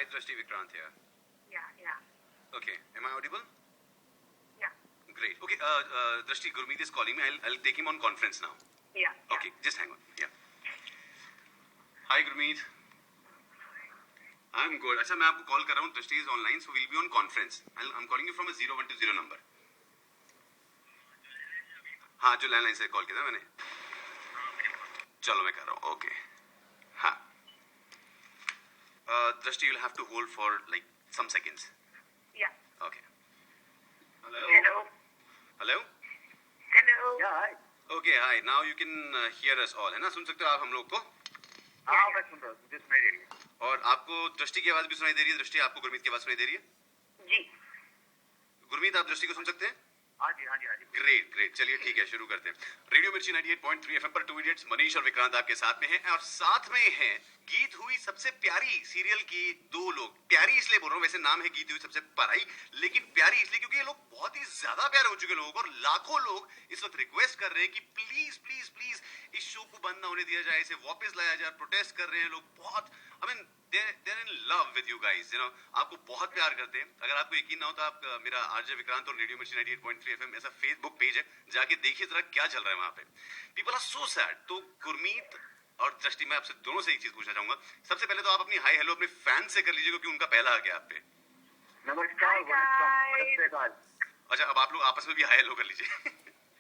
Hi, Drashti, Vikrant here. Yeah. Okay, am I audible? Yeah. Great. Okay, Drashti, Gurmeet is calling me. I'll take him on conference now. Yeah. Okay, just hang on. Yeah. Hi, Gurmeet. I'm good. अच्छा मैं आपको call कर रहा हूँ. Drashti is online, so we'll be on conference. I'm calling you from a 0120 number. हाँ, जो landline से call किया था मैंने. चलो मैं कर रहा हूँ. Okay. हाँ. Drashti, you'll have to hold for like some seconds. Yeah. Okay. Hello. Hello. Yeah, hi. Okay, hi. Now you can hear us all. है ना? सुन सकते हो आप हम लोग को? हाँ, मैं सुन रहा हूँ. मुझे सुनाई दे रही है. और आपको दृष्टि की आवाज भी सुनाई दे रही है? दृष्टि, आपको गुरमीत की आवाज सुनाई दे रही है? जी. गुरमीत, आप दृष्टि को सुन सकते हैं? हाँ जी. ग्रेट. चलिए ठीक है, शुरू करते हैं. रेडियो मिर्ची 98.3 FM पर 2 इडियट्स, मनीष और विक्रांत आपके साथ में हैं. और साथ में हैं गीत हुई सबसे प्यारी सीरियल की दो लोग. प्यारी इसलिए बोल रहा हूँ, वैसे नाम है गीत हुई सबसे पराई, लेकिन प्यारी इसलिए क्योंकि ये लोग बहुत ही ज्यादा प्यारे हो चुके लोगों को. और लाखों लोग इस वक्त रिक्वेस्ट कर रहे हैं कि प्लीज प्लीज प्लीज इस शो को बंद ना होने दिया जाए, इसे वापस लाया जाए. प्रोटेस्ट कर रहे हैं लोग बहुत. I mean they're in love with you guys, you know. आपको बहुत प्यार करते हैं. अगर आपको यकीन ना हो तो आप मेरा आरजे विक्रांत और रेडियो मिर्ची 98.3 FM ऐसा फेसबुक पेज है, जाके देखिए जरा क्या चल रहा है वहां पे. People are so sad. तो गुरमीत और दृष्टि, मैं आपसे दोनों से एक चीज पूछना चाहूंगा. सबसे पहले तो आप अपनी हाई हेलो अपने फैन से कर लीजिए, क्योंकि उनका पहला आ गया आप पे. नमस्कार. अच्छा, अब आप लोग आपस में भी हाई हेलो कर लीजिए.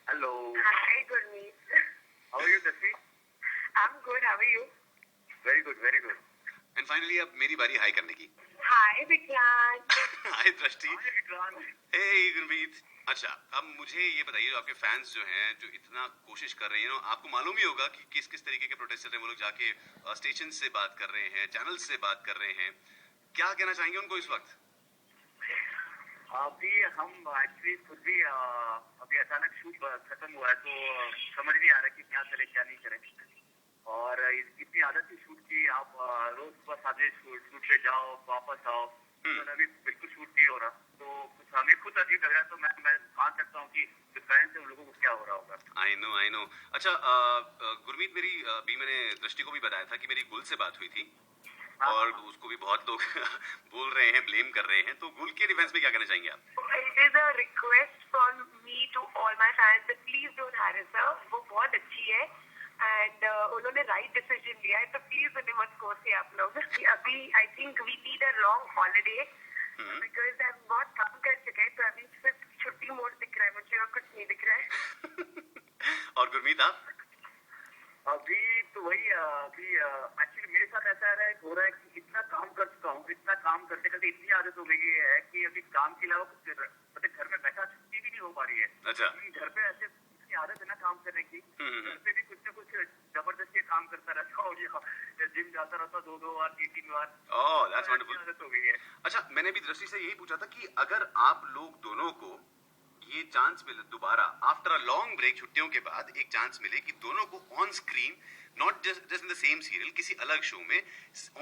Hello. Hi, Gurmeet. How are you, Dashti? I'm good. How are you? Very good. And finally अब मेरी बारी हाई करने की. Hi, Vikrant. हाय दृष्टि. हाय विक्रांत. हे गुरमीत. अच्छा, अब मुझे ये बताइए, आपके फैंस जो हैं, जो इतना कोशिश कर रहे हैं, आपको मालूम ही होगा कि किस किस तरीके के प्रोटेस्ट चल रहे हैं. वो लोग जाके स्टेशन से बात कर रहे हैं, चैनल से बात कर रहे हैं. क्या कहना चाहेंगे उनको इस वक्त? अभी हम एक्चुअली खुद भी अभी अचानक शूट खत्म हुआ है, तो समझ नहीं आ रहा कि क्या करें क्या नहीं करें. और इतनी आदत थी शूट की, आप रोज सुबह 7 बजे शूट पे जाओ, वापस आओ. तो अभी बिल्कुल शूट नहीं हो रहा, तो कुछ हमें खुद अजीब लग रहा है. तो मैं मान सकता हूँ कि डिफरेंस से उन लोगों को क्या हो रहा होगा. I know. अच्छा, गुरमीत, मेरी अभी मैंने दृष्टि को भी बताया था कि मेरी गुल से बात हुई थी. और उसको भी बहुत लोग बोल रहे हैं, ब्लेम कर रहे हैं. तो गुल के डिफेंस में क्या कहना चाहेंगे आप? It is a request from me to all my fans that please don't harass her. वो बहुत अच्छी है and उन्होंने right decision लिया है, तो please उन्हें मत कोसे आप लोग. अभी I think we need a long holiday because हम बहुत काम कर चुके हैं, तो अभी सिर्फ छुट्टी मोड दिख रहा है मुझे और कुछ नहीं दिख रहा है. और गुरमीत, आप? अभी तो वही एक्चुअली मेरे साथ ऐसा हो रहा है कि इतना काम कर चुका हूँ, इतना काम करते करते इतनी आदत हो गई है कि अभी काम के अलावा कुछ मतलब घर में बैठा छुट्टी भी नहीं हो पा रही है. अच्छा. घर पे ऐसे इतनी आदत है ना काम करने की, घर पे भी कुछ ना कुछ जबरदस्ती काम करता रहता हूँ, जिम जाता रहता 2 बार 3 बार. ओह, दैट्स वंडरफुल. आदत हो गई है. अच्छा, मैंने भी दृष्टि से यही पूछा था कि अगर आप लोग दोनों को ये चांस मिले दोबारा, आफ्टर अ लॉन्ग ब्रेक, छुट्टियों के बाद एक चांस मिले कि दोनों को on screen, not just in the same serial, किसी अलग शो में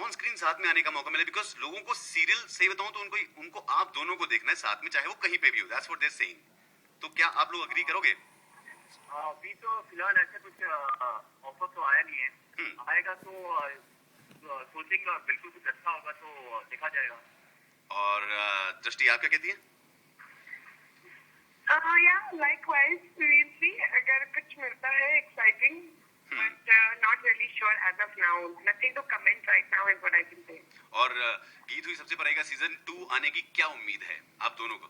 ऑन स्क्रीन साथ में आने का मौका मिले. बिकॉज लोगों को सीरियल सही बताऊं तो उनको आप दोनों को देखना है साथ में, चाहे वो कहीं पे भी हो. That's what they are saying. तो क्या आप लोग अग्री करोगे? अभी तो फिलहाल ऐसे कुछ ऑफर तो आया नहीं है. आएगा तो सोचेंगे और बिल्कुल कुछ अच्छा होगा तो देखा जाएगा. और दृष्टि, आप क्या कहती है? Yeah, likewise. We'll see. अगर कुछ मिलता है exciting, but not really sure as of now. Nothing to comment right now is what I can say. और गीत हुई सबसे पराई का सीजन 2 आने की क्या उम्मीद है आप दोनों को?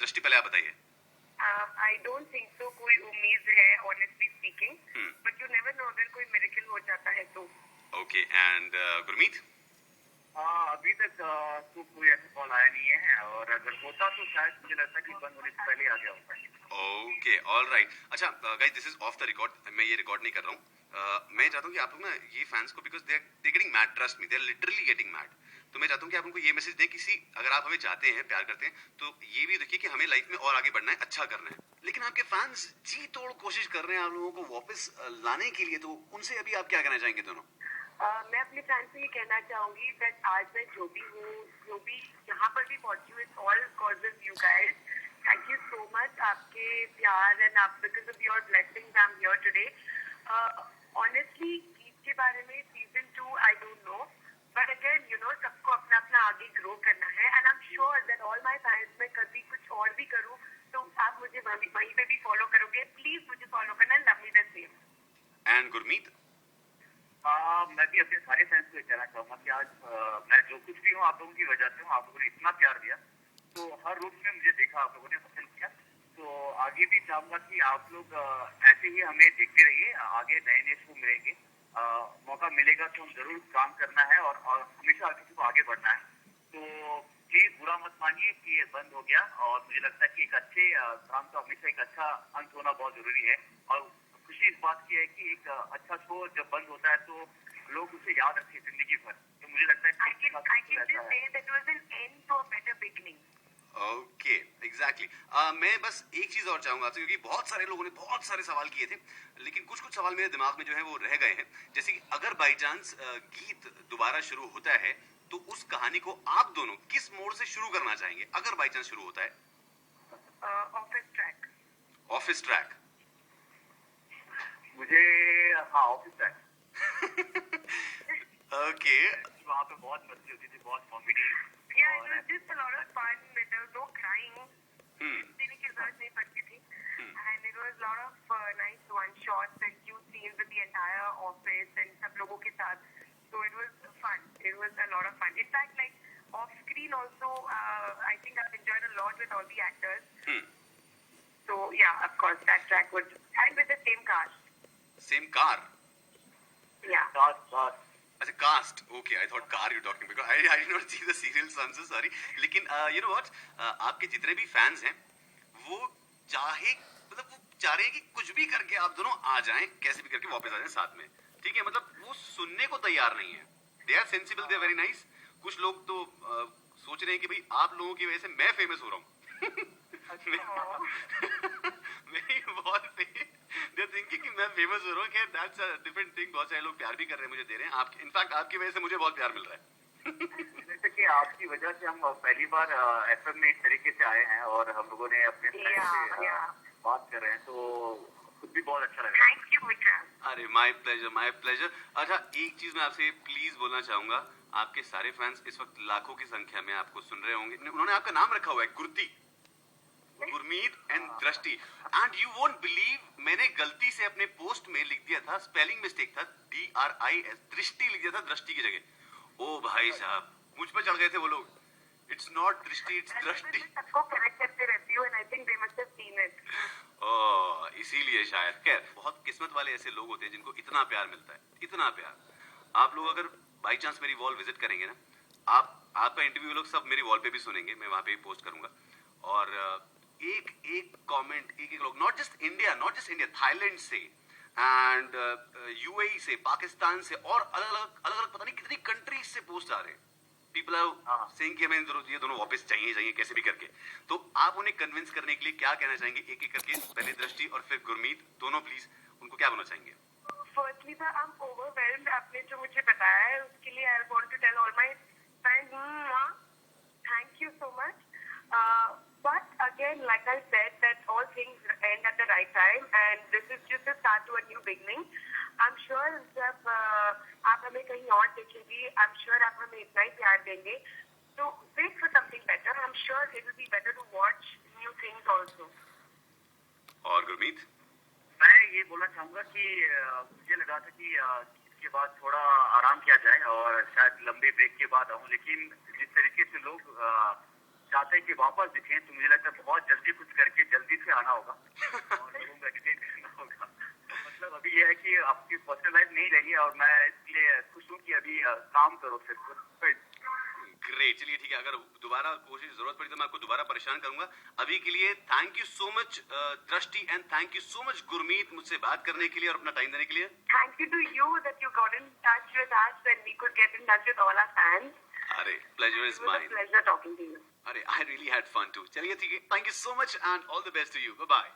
दृष्टि, पहले आप बताइए. I don't think so. कोई उम्मीद है, honestly speaking. But you never know, अगर कोई miracle हो जाता है तो. Okay, and Gurmeet? अभी तक तो कोई ऐसा कॉल आया नहीं है, और अगर होता तो शायद मुझे लगता है कि बंद होने से पहले आ गया होगा. Okay, alright. अच्छा guys, this is off the record. मैं ये रिकॉर्ड नहीं कर रहा हूँ. मैं चाहता हूँ कि आप लोग ना ये फैंस को, because they are getting mad, trust me, they are literally getting mad. तो मैं चाहता हूँ कि आप उनको ये मैसेज दें, अगर आप हमें चाहते हैं, प्यार करते हैं, तो ये भी देखिए कि हमें लाइफ में और आगे बढ़ना है, अच्छा करना है. लेकिन आपके फैंस जी तोड़ कोशिश कर रहे हैं आप लोगों को वापस लाने के लिए, तो उनसे अभी आप क्या कहना चाहेंगे दोनों? मैं अपने फैंस से ये कहना चाहूंगी दैट आज मैं जो भी हूँ, जो भी यहाँ पर भी पहुंची हूँ, it's all because of you guys. Thank you so much. आपके प्यार एंड आप because of your blessings I am here today. Honestly गीत के बारे में season 2 I don't know, but again you know सबको अपना अपना आगे अपने सारे फैंस को ये कहना चाहूंगा कि आज मैं जो कुछ भी हूँ आप लोगों की वजह से हूँ। आप लोगों ने इतना प्यार दिया, तो हर रूप में मुझे देखा, आप लोगों ने पसंद किया। तो आगे भी चाहूंगा कि आप लोग ऐसे ही हमें देखते रहिए, आगे नए नए शो मिलेंगे। मौका मिलेगा तो हम जरूर काम करना है और हमेशा किसी को आगे बढ़ना है। तो प्लीज बुरा मत मानिए कि ये बंद हो गया, और मुझे लगता है कि एक अच्छे काम का हमेशा एक अच्छा अंत होना बहुत जरूरी है। और खुशी इस बात की है कि एक अच्छा शो जब बंद होता है तो लोग उसे याद रखें जिंदगी भर। तो मुझे लगता है I can just say that it was an end to a better beginning. Okay exactly. मैं बस एक चीज और चाहूंगा आपसे, क्योंकि बहुत सारे लोगों ने बहुत सारे सवाल किए थे, लेकिन कुछ कुछ सवाल मेरे दिमाग में जो है वो रह गए हैं। जैसे कि अगर बाई चांस गीत दोबारा शुरू होता है तो उस कहानी को आप दोनों किस मोड़ से शुरू करना चाहेंगे अगर बाई चांस शुरू होता है? Office track. Office track. मुझे हाँ ऑफिस ट्रैक। ओके। वहाँ पे बहुत मस्ती होती थी, बहुत comedy. Yeah, it was just a lot of fun. There was no crying. सीने की जरूरत नहीं पड़ती थी. And it was a lot of nice one shots and cute scenes with the entire office and सब लोगों के साथ. So it was fun. It was a lot of fun. In fact, like off screen also, I think I've enjoyed a lot with all the actors. So yeah, of course that track would, and with the same cast. Same car. Yeah. Cast अच्छा cast, okay I thought car you talking, because I did not see the serial, so I am so sorry. लेकिन you know what, आपके जितने भी fans हैं वो चाहे मतलब वो चाह रहे हैं कि कुछ भी करके आप दोनों आ जाएं, कैसे भी करके वापस आ जाएं साथ में, ठीक है? मतलब वो सुनने को तैयार नहीं है। They are sensible, they are very nice. कुछ लोग तो सोच रहे हैं कि भाई आप लोगों की वजह से मैं फेमस हो रहा हूँ। मेरी वॉल पे दे थिंकिंग कि मैं फेमस हो रहा हूँ। That's a different thing. बहुत सारे लोग प्यार भी कर रहे हैं, मुझे दे रहे हैं। आप इनफैक्ट आपकी वजह से मुझे बहुत प्यार मिल रहा है। जैसे कि आपकी वजह से हम पहली बार एफएम में इस तरीके से आए हैं और हम लोगों ने अपने फ्रेंड से बात कर रहे हैं, तो खुद भी बहुत अच्छा लग रहा है। Thank you, Vikram. अरे माय प्लेजर, माय प्लेजर। अच्छा एक चीज मैं आपसे प्लीज बोलना चाहूंगा, आपके सारे फैंस इस वक्त लाखों की संख्या में आपको सुन रहे होंगे। उन्होंने आपका नाम रखा हुआ है गुरती, गुरमीत एंड दृष्टि। एंड यू वोंट बिलीव, मैंने गलती से अपने पोस्ट में लिख दिया था, स्पेलिंग मिस्टेक था, DRIS, दृष्टि लिख दिया था दृष्टि की जगह। ओ भाई साहब, मुझ पर चढ़ गए थे वो लोग। इट्स नॉट दृष्टि, इट्स दृष्टि। सबको करेक्ट करते रहती हूँ, and I think they must have seen it. ओह, इसीलिए शायद। खैर, बहुत किस्मत वाले ऐसे लोग होते हैं जिनको इतना प्यार मिलता है, इतना प्यार। आप लोग अगर बाई चांस मेरी वॉल विजिट करेंगे ना, आपका इंटरव्यू लोग सब मेरी वॉल पे भी सुनेंगे, मैं वहां पे भी पोस्ट करूंगा। और एक एक कमेंट, एक एक लोग, नॉट जस्ट इंडिया, थाईलैंड से एंड UAE से, पाकिस्तान से, और अलग अलग पता नहीं कितनी कंट्रीज से पोस्ट आ रहे हैं। पीपल आर सेइंग कि हमें ये दोनों वापस चाहिए कैसे भी करके। तो आप उन्हें कन्विंस करने के लिए क्या कहना चाहेंगे, एक एक करके? पहले दृष्टि और फिर गुरमीत, दोनों प्लीज उनको क्या बोलना चाहेंगे? Firstly, sir, I'm overwhelmed. आपने जो मुझे बताया है उसके लिए I want to tell all my fans, thank you so much. But again, like I said, that all things end at the right time, and this is just a start to a new beginning. I'm sure जब आप हमें कहीं और देखेंगे, I'm sure आप हमें इतना ही प्यार देंगे. So wait for something better. I'm sure it will be better to watch new things also. और गुरमीत? मैं ये बोलना चाहूंगा कि मुझे लगा था कि इसके बाद थोड़ा आराम किया जाए और शायद लंबे ब्रेक के बाद आऊं, लेकिन जिस तरीके से लोग चाहते हैं कि वापस दिखें, तो मुझे लगता है बहुत जल्दी कुछ करके जल्दी से आना होगा और लोगों को एंटरटेन करना होगा। तो मतलब अभी ये है कि आपकी पर्सनल लाइफ नहीं रही है, और मैं इसलिए खुश हूँ कि अभी काम करो सिर्फ। ग्रेट, चलिए ठीक है। अगर दोबारा कोशिश जरूरत पड़ी तो मैं आपको दोबारा परेशान करूंगा। अभी के लिए थैंक यू सो मच दृष्टि, and thank you so much Gurmeet, मुझसे बात करने के लिए और अपना टाइम देने के लिए। Thank you to you that you got in touch with us and we could get in touch with all our fans. अरे pleasure is It was a mine. pleasure talking to you. अरे I really had fun too. चलिए ठीक है, thank you so much and all the best to you. Bye bye.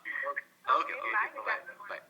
Okay, bye. Bye.